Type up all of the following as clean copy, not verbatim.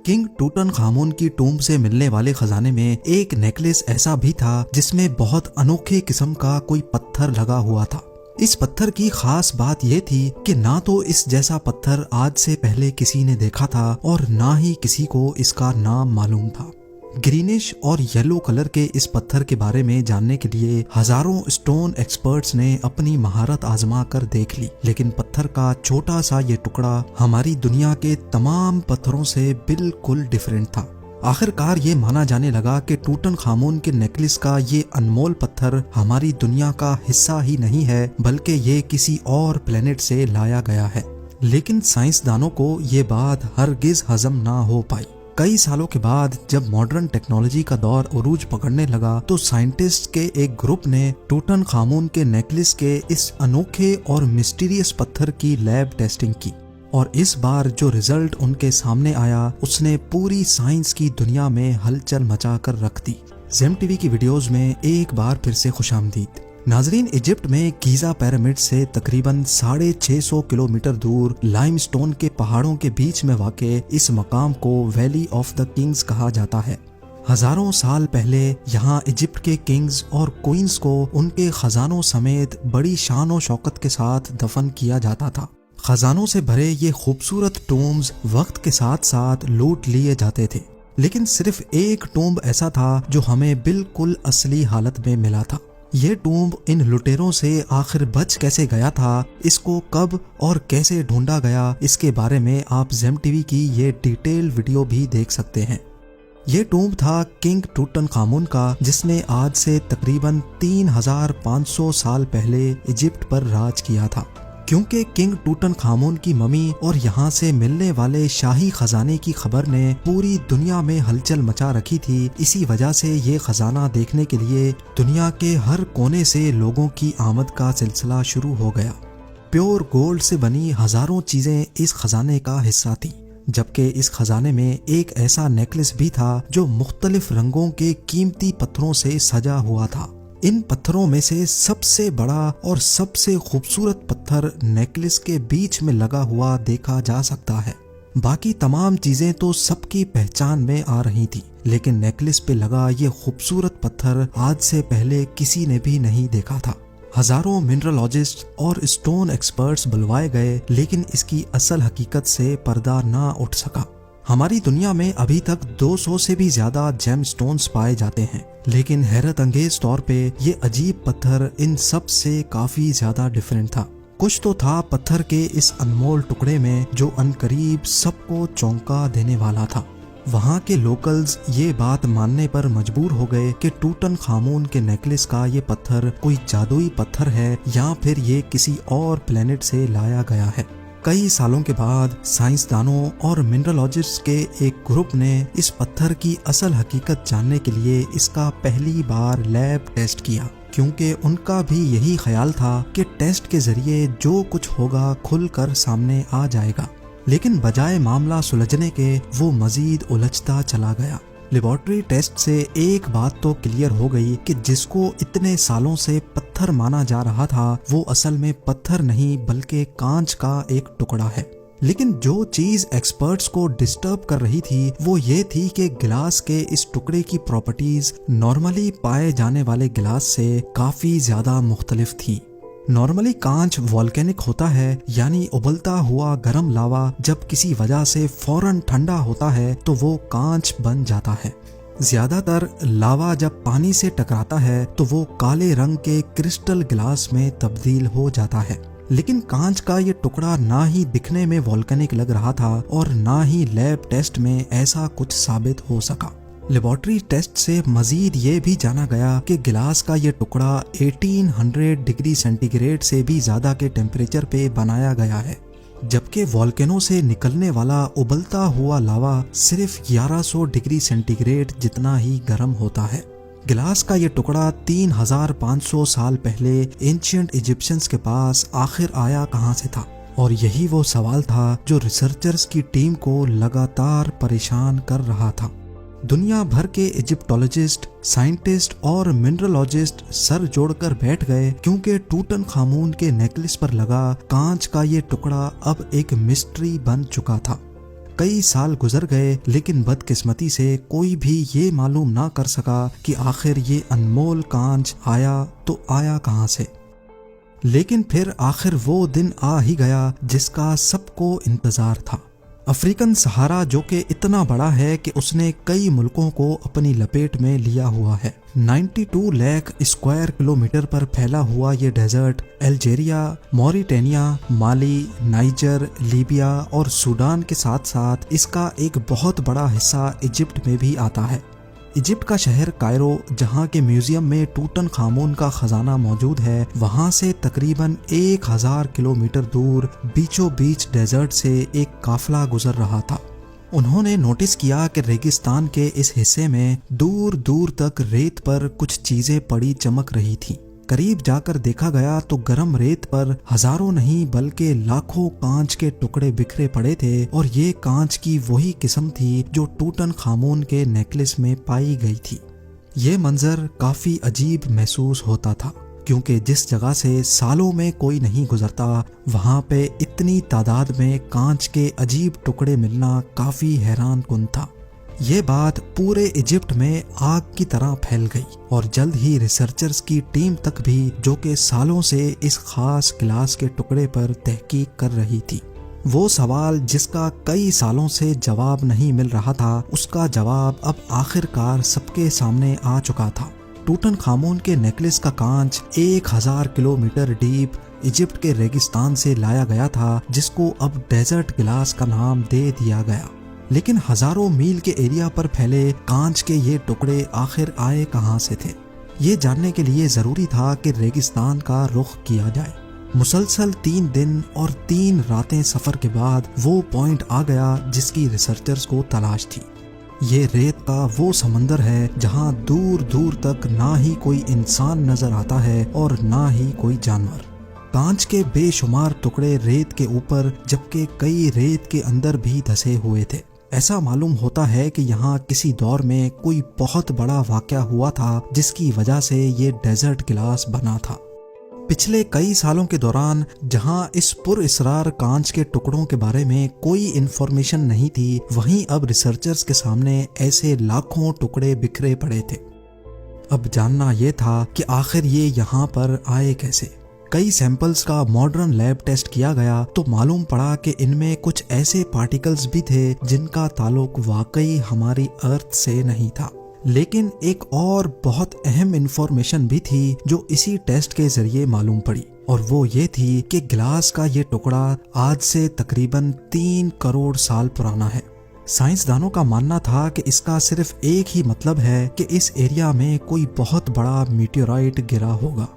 King टूटनखामुन की tomb से मिलने वाले खजाने में एक नेकलेस ऐसा भी था जिसमें बहुत अनोखे किस्म का कोई पत्थर लगा हुआ था। इस पत्थर की खास बात यह थी कि ना तो इस जैसा पत्थर आज से पहले किसी ने देखा था और ना ही किसी को इसका नाम मालूम था। ग्रीनिश और येलो कलर के इस पत्थर के बारे में जानने के लिए हजारों स्टोन एक्सपर्ट्स ने अपनी महारत आजमा कर देख ली, लेकिन पत्थर का छोटा सा ये टुकड़ा हमारी दुनिया के तमाम पत्थरों से बिल्कुल डिफरेंट था। आखिरकार ये माना जाने लगा कि टूटनखामुन के नेकलेस का ये अनमोल पत्थर हमारी दुनिया का हिस्सा ही नहीं है, बल्कि ये किसी और प्लेनेट से लाया गया है। लेकिन साइंसदानों को ये बात हरगिज हजम ना हो पाई। कई सालों के बाद जब मॉडर्न टेक्नोलॉजी का दौर उरूज पकड़ने लगा तो साइंटिस्ट के एक ग्रुप ने टूटनखामुन के नेकलेस के इस अनोखे और मिस्टीरियस पत्थर की लैब टेस्टिंग की, और इस बार जो रिजल्ट उनके सामने आया उसने पूरी साइंस की दुनिया में हलचल मचा कर रख दी। जेम टीवी की वीडियोस में एक बार फिर से खुशामदीद। नाजरीन, इजिप्ट में गीजा पिरामिड से तकरीबन 650 किलोमीटर दूर लाइमस्टोन के पहाड़ों के बीच में वाक़े इस मकाम को वैली ऑफ द किंग्स कहा जाता है। हजारों साल पहले यहाँ इजिप्ट के किंग्स और क्वींस को उनके खजानों समेत बड़ी शान और शौकत के साथ दफन किया जाता था। खजानों से भरे ये खूबसूरत टूम्स वक्त के साथ साथ लूट लिए जाते थे, लेकिन सिर्फ एक टूम्ब ऐसा था जो हमें बिल्कुल असली हालत में मिला था। ये टूम्ब इन लुटेरों से आखिर बच कैसे गया था, इसको कब और कैसे ढूंढा गया, इसके बारे में आप जेम टीवी की ये डिटेल वीडियो भी देख सकते हैं। ये टूम्ब था किंग टूटनखामुन का, जिसने आज से तकरीबन 3500 साल पहले इजिप्ट पर राज किया था। क्योंकि किंग टूटनखामुन की ममी और यहाँ से मिलने वाले शाही खजाने की खबर ने पूरी दुनिया में हलचल मचा रखी थी, इसी वजह से ये खजाना देखने के लिए दुनिया के हर कोने से लोगों की आमद का सिलसिला शुरू हो गया। प्योर गोल्ड से बनी हजारों चीजें इस खजाने का हिस्सा थी, जबकि इस खजाने में एक ऐसा नेकलेस भी था जो मुख्तलिफ रंगों के कीमती पत्थरों से सजा हुआ था। इन पत्थरों में से सबसे बड़ा और सबसे खूबसूरत पत्थर नेकलेस के बीच में लगा हुआ देखा जा सकता है। बाकी तमाम चीजें तो सबकी पहचान में आ रही थी, लेकिन नेकलेस पे लगा ये खूबसूरत पत्थर आज से पहले किसी ने भी नहीं देखा था। हजारों मिनरलॉजिस्ट और स्टोन एक्सपर्ट्स बुलवाए गए, लेकिन इसकी असल हकीकत से पर्दा ना उठ सका। हमारी दुनिया में अभी तक 200 से भी ज्यादा जेम स्टोन्स पाए जाते हैं, लेकिन हैरत अंगेज तौर पे ये अजीब पत्थर इन सब से काफी ज्यादा डिफरेंट था। कुछ तो था पत्थर के इस अनमोल टुकड़े में जो अनकरीब सबको चौंका देने वाला था। वहाँ के लोकल्स ये बात मानने पर मजबूर हो गए कि टूटनखामुन के नेकलेस का ये पत्थर कोई जादुई पत्थर है या फिर ये किसी और प्लेनेट से लाया गया है। कई सालों के बाद साइंसदानों और मिनरलॉजिस्ट्स के एक ग्रुप ने इस पत्थर की असल हकीकत जानने के लिए इसका पहली बार लैब टेस्ट किया, क्योंकि उनका भी यही ख्याल था कि टेस्ट के जरिए जो कुछ होगा खुलकर सामने आ जाएगा। लेकिन बजाय मामला सुलझने के वो मजीद उलझता चला गया। लेबोरेटरी टेस्ट से एक बात तो क्लियर हो गई कि जिसको इतने सालों से पत्थर माना जा रहा था वो असल में पत्थर नहीं बल्कि कांच का एक टुकड़ा है। लेकिन जो चीज एक्सपर्ट्स को डिस्टर्ब कर रही थी वो ये थी कि गिलास के इस टुकड़े की प्रॉपर्टीज नॉर्मली पाए जाने वाले गिलास से काफी ज्यादा मुख्तलिफ थी। नॉर्मली कांच वॉल्केनिक होता है, यानी उबलता हुआ गर्म लावा जब किसी वजह से फौरन ठंडा होता है तो वो कांच बन जाता है। ज्यादातर लावा जब पानी से टकराता है तो वो काले रंग के क्रिस्टल गिलास में तब्दील हो जाता है। लेकिन कांच का ये टुकड़ा ना ही दिखने में वॉल्केनिक लग रहा था और ना ही लैब टेस्ट में ऐसा कुछ साबित हो सका। लेबोरेटरी टेस्ट से मजीद ये भी जाना गया कि गिलास का ये टुकड़ा 1800 डिग्री सेंटीग्रेड से भी ज्यादा के टेम्परेचर पे बनाया गया है, जबकि वॉल्केनो से निकलने वाला उबलता हुआ लावा सिर्फ 1100 डिग्री सेंटीग्रेड जितना ही गर्म होता है। गिलास का ये टुकड़ा 3500 साल पहले एंशिएंट इजिप्शियंस के पास आखिर आया कहाँ से था, और यही वो सवाल था जो रिसर्चर्स की टीम को लगातार परेशान कर रहा था। दुनिया भर के इजिप्टोलॉजिस्ट, साइंटिस्ट और मिनरलॉजिस्ट सर जोड़कर बैठ गए, क्योंकि टूटनखामुन के नेकलेस पर लगा कांच का ये टुकड़ा अब एक मिस्ट्री बन चुका था। कई साल गुजर गए, लेकिन बदकिस्मती से कोई भी ये मालूम ना कर सका कि आखिर ये अनमोल कांच आया तो आया कहाँ से। लेकिन फिर आखिर वो दिन आ ही गया जिसका सबको इंतजार था। अफ्रीकन सहारा, जो कि इतना बड़ा है कि उसने कई मुल्कों को अपनी लपेट में लिया हुआ है। 92 लाख स्क्वायर किलोमीटर पर फैला हुआ ये डेजर्ट अल्जीरिया, मॉरिटानिया, माली, नाइजर, लीबिया और सूडान के साथ साथ इसका एक बहुत बड़ा हिस्सा इजिप्ट में भी आता है। इजिप्ट का शहर कायरो, जहाँ के म्यूजियम में टूटन खामून का खजाना मौजूद है, वहाँ से तकरीबन 1000 किलोमीटर दूर बीचों बीच डेजर्ट से एक काफिला गुजर रहा था। उन्होंने नोटिस किया कि रेगिस्तान के इस हिस्से में दूर दूर तक रेत पर कुछ चीजें पड़ी चमक रही थी। करीब जाकर देखा गया तो गर्म रेत पर हजारों नहीं बल्कि लाखों कांच के टुकड़े बिखरे पड़े थे, और ये कांच की वही किस्म थी जो टूटन खामून के नेकलेस में पाई गई थी। ये मंजर काफी अजीब महसूस होता था, क्योंकि जिस जगह से सालों में कोई नहीं गुजरता, वहाँ पे इतनी तादाद में कांच के अजीब टुकड़े मिलना काफी हैरान कुन था। ये बात पूरे इजिप्ट में आग की तरह फैल गई, और जल्द ही रिसर्चर्स की टीम तक भी, जो कि सालों से इस खास गिलास के टुकड़े पर तहकीक कर रही थी। वो सवाल जिसका कई सालों से जवाब नहीं मिल रहा था, उसका जवाब अब आखिरकार सबके सामने आ चुका था। टूटन खामून के नेकलेस का कांच 1000 किलोमीटर डीप इजिप्ट के रेगिस्तान से लाया गया था, जिसको अब डेजर्ट गिलास का नाम दे दिया गया। लेकिन हजारों मील के एरिया पर फैले कांच के ये टुकड़े आखिर आए कहां से थे? ये जानने के लिए जरूरी था कि रेगिस्तान का रुख किया जाए। मुसलसल 3 दिन और 3 रातें सफर के बाद वो पॉइंट आ गया जिसकी रिसर्चर्स को तलाश थी। ये रेत का वो समंदर है जहां दूर दूर तक ना ही कोई इंसान नजर आता है और ना ही कोई जानवर। कांच के बेशुमार टुकड़े रेत के ऊपर, जबकि कई रेत के अंदर भी धसे हुए थे। ऐसा मालूम होता है कि यहाँ किसी दौर में कोई बहुत बड़ा वाकया हुआ था, जिसकी वजह से ये डेजर्ट गिलास बना था। पिछले कई सालों के दौरान जहाँ इस पुरअसरार कांच के टुकड़ों के बारे में कोई इन्फॉर्मेशन नहीं थी, वहीं अब रिसर्चर्स के सामने ऐसे लाखों टुकड़े बिखरे पड़े थे। अब जानना यह था कि आखिर ये यहाँ पर आए कैसे। कई सैंपल्स का मॉडर्न लैब टेस्ट किया गया तो मालूम पड़ा कि इनमें कुछ ऐसे पार्टिकल्स भी थे जिनका ताल्लुक वाकई हमारी अर्थ से नहीं था। लेकिन एक और बहुत अहम इंफॉर्मेशन भी थी जो इसी टेस्ट के जरिए मालूम पड़ी, और वो ये थी कि गिलास का ये टुकड़ा आज से तकरीबन 3 करोड़ साल पुराना है। साइंसदानों का मानना था कि इसका सिर्फ एक ही मतलब है कि इस एरिया में कोई बहुत बड़ा मीटियोराइट गिरा होगा।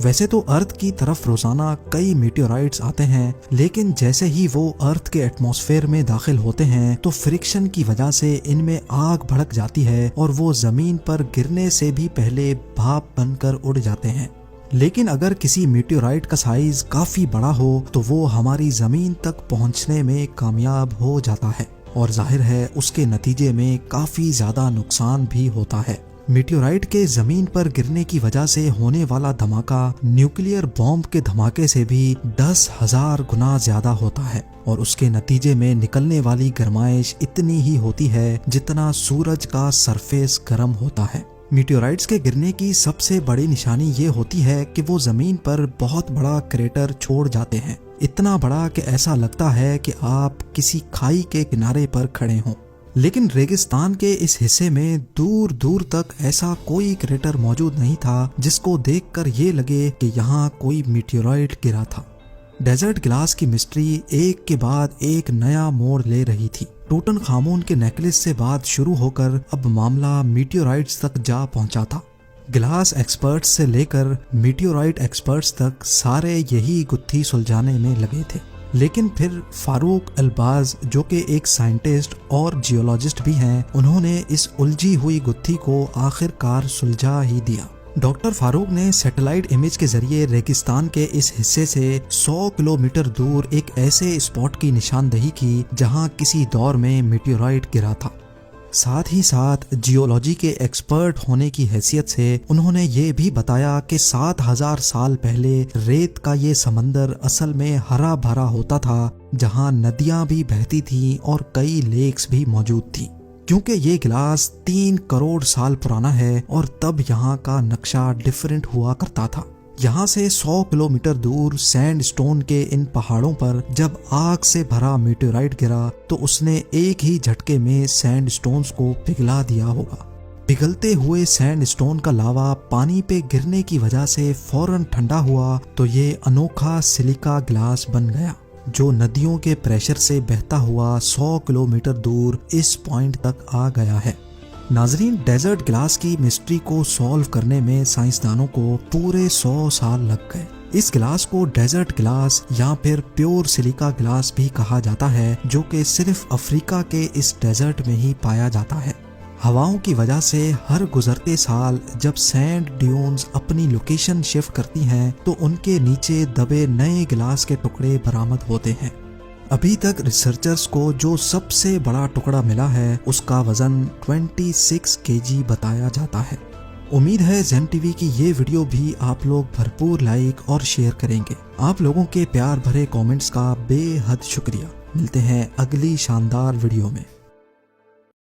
वैसे तो अर्थ की तरफ रोजाना कई मीटियोराइट्स आते हैं, लेकिन जैसे ही वो अर्थ के एटमॉस्फेयर में दाखिल होते हैं तो फ्रिक्शन की वजह से इनमें आग भड़क जाती है और वो जमीन पर गिरने से भी पहले भाप बनकर उड़ जाते हैं। लेकिन अगर किसी मीटियोराइट का साइज काफी बड़ा हो तो वो हमारी जमीन तक पहुंचने में कामयाब हो जाता है, और जाहिर है उसके नतीजे में काफी ज्यादा नुकसान भी होता है। मीटियोराइट के जमीन पर गिरने की वजह से होने वाला धमाका न्यूक्लियर बॉम्ब के धमाके से भी 10,000 गुना ज्यादा होता है, और उसके नतीजे में निकलने वाली गर्माइश इतनी ही होती है जितना सूरज का सरफेस गर्म होता है। मीटियोराइट्स के गिरने की सबसे बड़ी निशानी ये होती है कि वो जमीन पर बहुत बड़ा क्रेटर छोड़ जाते हैं, इतना बड़ा कि ऐसा लगता है कि आप किसी खाई के किनारे पर खड़े हों। लेकिन रेगिस्तान के इस हिस्से में दूर दूर तक ऐसा कोई क्रेटर मौजूद नहीं था जिसको देखकर ये लगे कि यहाँ कोई मीटियोराइट गिरा था। डेजर्ट गिलास की मिस्ट्री एक के बाद एक नया मोड़ ले रही थी। टूटन खामून के नेकलेस से बात शुरू होकर अब मामला मीटियोराइट्स तक जा पहुंचा था। गिलास एक्सपर्ट्स से लेकर मीटियोराइट एक्सपर्ट्स तक सारे यही गुत्थी सुलझाने में लगे थे। लेकिन फिर फारूक अल्बाज, जो कि एक साइंटिस्ट और जियोलॉजिस्ट भी हैं, उन्होंने इस उलझी हुई गुत्थी को आखिरकार सुलझा ही दिया। डॉक्टर फारूक ने सैटेलाइट इमेज के जरिए रेगिस्तान के इस हिस्से से 100 किलोमीटर दूर एक ऐसे स्पॉट की निशानदेही की जहां किसी दौर में मीटियोराइट गिरा था। साथ ही साथ जियोलॉजी के एक्सपर्ट होने की हैसियत से उन्होंने ये भी बताया कि 7000 साल पहले रेत का ये समंदर असल में हरा भरा होता था, जहां नदियां भी बहती थीं और कई लेक्स भी मौजूद थी। क्योंकि ये गिलास 3 करोड़ साल पुराना है और तब यहाँ का नक्शा डिफरेंट हुआ करता था। यहाँ से 100 किलोमीटर दूर सैंडस्टोन के इन पहाड़ों पर जब आग से भरा मीटेराइट गिरा तो उसने एक ही झटके में सैंडस्टोन्स को पिघला दिया होगा। पिघलते हुए सैंडस्टोन का लावा पानी पे गिरने की वजह से फौरन ठंडा हुआ तो ये अनोखा सिलिका ग्लास बन गया, जो नदियों के प्रेशर से बहता हुआ 100 किलोमीटर दूर इस पॉइंट तक आ गया है। नाजरीन, डेजर्ट ग्लास की मिस्ट्री को सॉल्व करने में साइंसदानों को पूरे 100 साल लग गए। इस ग्लास को डेजर्ट ग्लास या फिर प्योर सिलिका ग्लास भी कहा जाता है, जो कि सिर्फ अफ्रीका के इस डेजर्ट में ही पाया जाता है। हवाओं की वजह से हर गुजरते साल जब सैंड ड्यून्स अपनी लोकेशन शिफ्ट करती हैं तो उनके नीचे दबे नए ग्लास के टुकड़े बरामद होते हैं। अभी तक रिसर्चर्स को जो सबसे बड़ा टुकड़ा मिला है उसका वजन 26 केजी बताया जाता है। उम्मीद है ज़ेन टीवी की ये वीडियो भी आप लोग भरपूर लाइक और शेयर करेंगे। आप लोगों के प्यार भरे कमेंट्स का बेहद शुक्रिया। मिलते हैं अगली शानदार वीडियो में।